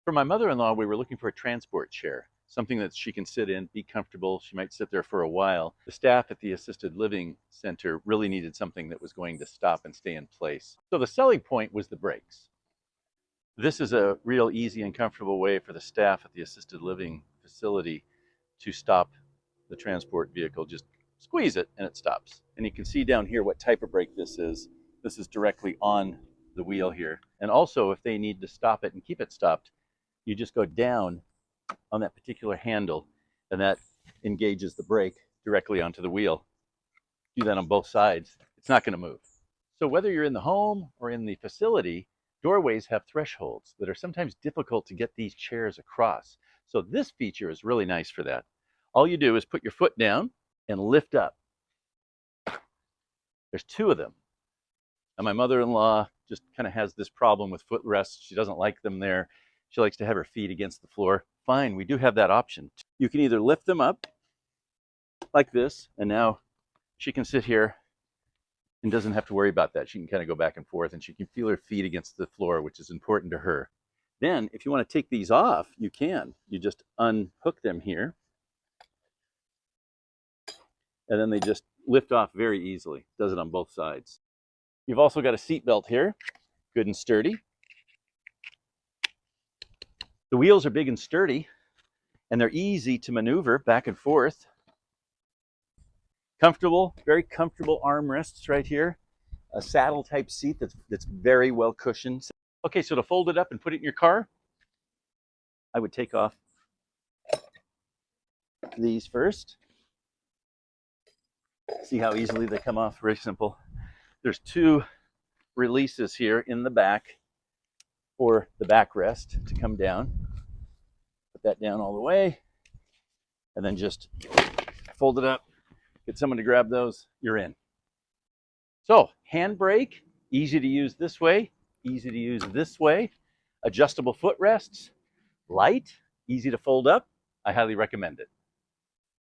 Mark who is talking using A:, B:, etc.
A: For my mother-in-law, we were looking for a transport chair, something that she can sit in, be comfortable. She might sit there for a while. The staff at the assisted living center really needed something that was going to stop and stay in place. So the selling point was the brakes. This is a real easy and comfortable way for the staff at the assisted living facility to stop the transport vehicle. Just squeeze it and it stops. And you can see down here what type of brake this is. This is directly on the wheel here. And also, if they need to stop it and keep it stopped, you just go down on that particular handle and that engages the brake directly onto the wheel. Do that on both sides. It's not going to move. So whether you're in the home or in the facility, doorways have thresholds that are sometimes difficult to get these chairs across. So this feature is really nice for that. All you do is put your foot down and lift up. There's two of them. And my mother-in-law just kind of has this problem with footrests. She doesn't like them there. She likes to have her feet against the floor. Fine, we do have that option. You can either lift them up like this, and now she can sit here and doesn't have to worry about that. She can kind of go back and forth, and she can feel her feet against the floor, which is important to her. Then, if you want to take these off, you can. You just unhook them here, and then they just lift off very easily. Does it on both sides. You've also got a seat belt here, good and sturdy. The wheels are big and sturdy, and they're easy to maneuver back and forth. Comfortable, very comfortable armrests right here. A saddle type seat that's very well cushioned. Okay, so to fold it up and put it in your car, I would take off these first. See how easily they come off, very simple. There's two releases here in the back for the backrest to come down. Put that down all the way, and then just fold it up. Get someone to grab those, you're in. So, Handbrake, easy to use this way, easy to use this way. Adjustable footrests, light, easy to fold up. I highly recommend it.